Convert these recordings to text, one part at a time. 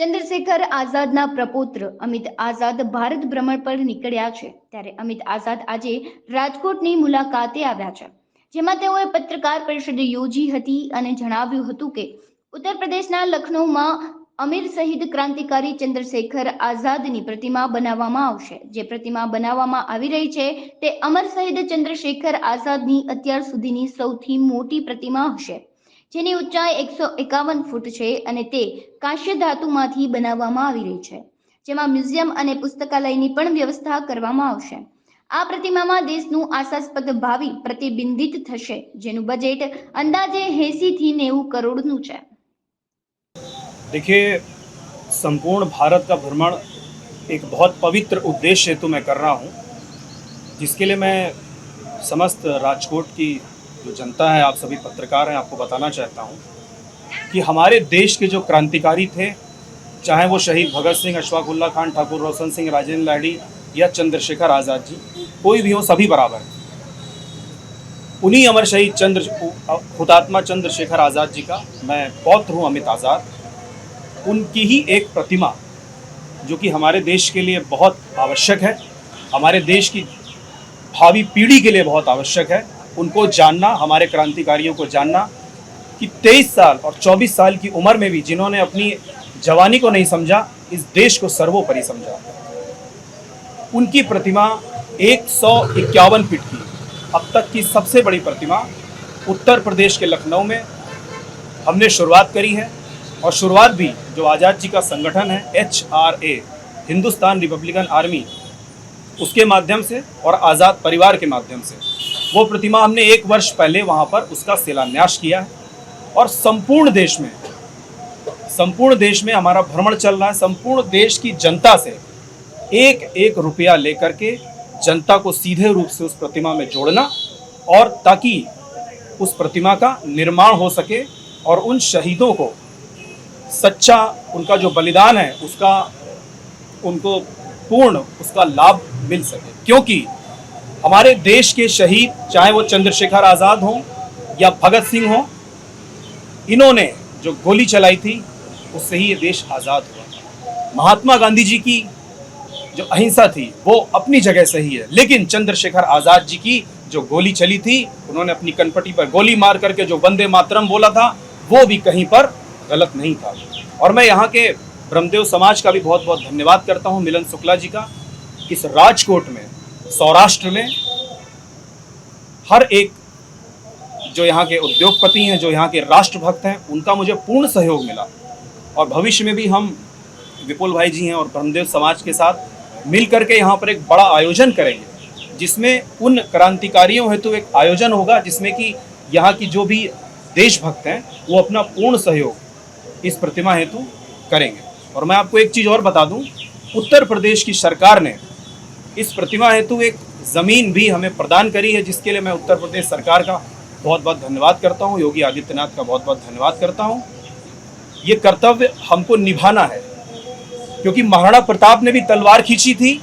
ચંદ્રશેખર આઝાદના પ્રપૌત્ર અમિત આઝાદ ભારત ભ્રમણ પર નીકળ્યા છે ત્યારે અમિત આઝાદ આજે રાજકોટની મુલાકાતે આવ્યા છે, જેમાં તેઓએ પત્રકાર પરિષદ યોજી હતી અને જણાવ્યું હતું કે ઉત્તર પ્રદેશના લખનૌમાં અમીર શહીદ ક્રાંતિકારી ચંદ્રશેખર આઝાદની પ્રતિમા બનાવવામાં આવશે। જે પ્રતિમા બનાવવામાં આવી રહી છે તે અમર શહીદ ચંદ્રશેખર આઝાદની અત્યાર સુધીની સૌથી મોટી પ્રતિમા હશે, જેની ઊંચાઈ 151 ફૂટ છે અને તે કાંસ્ય ધાતુમાંથી બનાવવામાં આવી રહી છે, જેમાં મ્યુઝિયમ અને પુસ્તકાલયની પણ વ્યવસ્થા કરવામાં આવશે। આ પ્રતિમામાં દેશનું આશાસ્પદ ભાવિ પ્રતિબિંબિત થશે, જેનું બજેટ અંદાજે 80 થી 90 કરોડનું છે। देखिए, संपूर्ण भारत का भ्रमण एक बहुत पवित्र उद्देश्य हेतु मैं कर रहा हूँ, जिसके लिए मैं समस्त राजकोट की जो जनता है, आप सभी पत्रकार हैं, आपको बताना चाहता हूँ कि हमारे देश के जो क्रांतिकारी थे, चाहे वो शहीद भगत सिंह, अशफाक उल्लाह खान, ठाकुर रोशन सिंह, राजेंद्र लाहिड़ी या चंद्रशेखर आज़ाद जी, कोई भी हो, सभी बराबर हैं। उन्हीं अमर शहीद हुतात्मा चंद्रशेखर आज़ाद जी का मैं पौत्र हूँ, अमित आज़ाद। उनकी ही एक प्रतिमा जो कि हमारे देश के लिए बहुत आवश्यक है, हमारे देश की भावी पीढ़ी के लिए बहुत आवश्यक है, उनको जानना, हमारे क्रांतिकारियों को जानना कि 23 साल और 24 साल की उम्र में भी जिन्होंने अपनी जवानी को नहीं समझा, इस देश को सर्वोपरि समझा। उनकी प्रतिमा 151 फीट की, अब तक की सबसे बड़ी प्रतिमा उत्तर प्रदेश के लखनऊ में हमने शुरुआत करी है। और शुरुआत भी जो आज़ाद जी का संगठन है HRA, हिंदुस्तान रिपब्लिकन आर्मी, उसके माध्यम से और आज़ाद परिवार के माध्यम से वो प्रतिमा हमने 1 वर्ष पहले वहाँ पर उसका शिलान्यास किया है। और संपूर्ण देश में हमारा भ्रमण चल रहा है। संपूर्ण देश की जनता से एक एक रुपया लेकर के जनता को सीधे रूप से उस प्रतिमा में जोड़ना, और ताकि उस प्रतिमा का निर्माण हो सके और उन शहीदों को सच्चा उनका जो बलिदान है उसका उनको पूर्ण उसका लाभ मिल सके। क्योंकि हमारे देश के शहीद, चाहे वो चंद्रशेखर आज़ाद हों या भगत सिंह हों, इन्होंने जो गोली चलाई थी उससे ही ये देश आज़ाद हुआ। महात्मा गांधी जी की जो अहिंसा थी वो अपनी जगह सही है, लेकिन चंद्रशेखर आज़ाद जी की जो गोली चली थी, उन्होंने अपनी कनपटी पर गोली मार करके जो वंदे मातरम बोला था, वो भी कहीं पर गलत नहीं था। और मैं यहाँ के ब्रह्मदेव समाज का भी बहुत बहुत धन्यवाद करता हूँ, मिलन शुक्ला जी का। इस राजकोट में, सौराष्ट्र में हर एक जो यहाँ के उद्योगपति हैं, जो यहाँ के राष्ट्रभक्त हैं, उनका मुझे पूर्ण सहयोग मिला। और भविष्य में भी हम विपुल भाई जी हैं और ब्रह्मदेव समाज के साथ मिल करके यहाँ पर एक बड़ा आयोजन करेंगे, जिसमें उन क्रांतिकारियों हेतु एक आयोजन होगा, जिसमें कि यहाँ की जो भी देशभक्त हैं वो अपना पूर्ण सहयोग इस प्रतिमा हेतु करेंगे। और मैं आपको एक चीज़ और बता दूं, उत्तर प्रदेश की सरकार ने इस प्रतिमा हेतु एक ज़मीन भी हमें प्रदान करी है, जिसके लिए मैं उत्तर प्रदेश सरकार का बहुत बहुत धन्यवाद करता हूं, योगी आदित्यनाथ का बहुत बहुत धन्यवाद करता हूं। ये कर्तव्य हमको निभाना है, क्योंकि महाराणा प्रताप ने भी तलवार खींची थी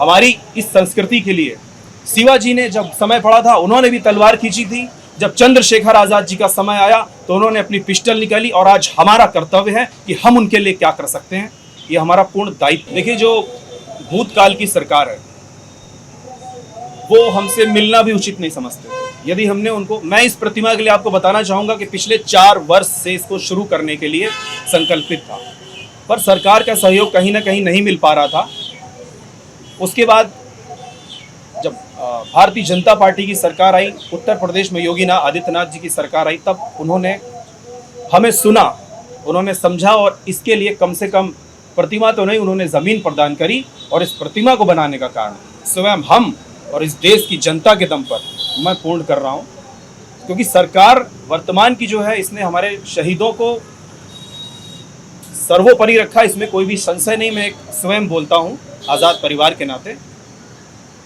हमारी इस संस्कृति के लिए। शिवाजी ने जब समय पड़ा था, उन्होंने भी तलवार खींची थी। जब चंद्रशेखर आज़ाद जी का समय आया तो उन्होंने अपनी पिस्टल निकाली। और आज हमारा कर्तव्य है कि हम उनके लिए क्या कर सकते हैं, ये हमारा पूर्ण दायित्व। देखिए, जो भूतकाल की सरकार है वो हमसे मिलना भी उचित नहीं समझते। यदि हमने उनको, मैं इस प्रतिमा के लिए आपको बताना चाहूँगा कि पिछले 4 वर्ष से इसको शुरू करने के लिए संकल्पित था, पर सरकार का सहयोग कहीं ना कहीं नहीं मिल पा रहा था। उसके बाद जब भारतीय जनता पार्टी की सरकार आई, उत्तर प्रदेश में योगी आदित्यनाथ जी की सरकार आई, तब उन्होंने हमें सुना, उन्होंने समझा, और इसके लिए कम से कम प्रतिमा तो नहीं, उन्होंने ज़मीन प्रदान करी। और इस प्रतिमा को बनाने का कारण स्वयं हम और इस देश की जनता के दम पर मैं पूर्ण कर रहा हूँ, क्योंकि सरकार वर्तमान की जो है, इसने हमारे शहीदों को सर्वोपरि रखा, इसमें कोई भी संशय नहीं। मैं एक स्वयं बोलता हूँ आज़ाद परिवार के नाते।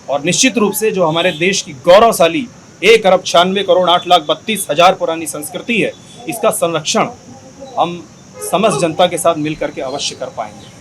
और निश्चित रूप से जो हमारे देश की गौरवशाली 1,96,08,32,000 पुरानी संस्कृति है, इसका संरक्षण हम समस्त जनता के साथ मिलकर के अवश्य कर पाएंगे।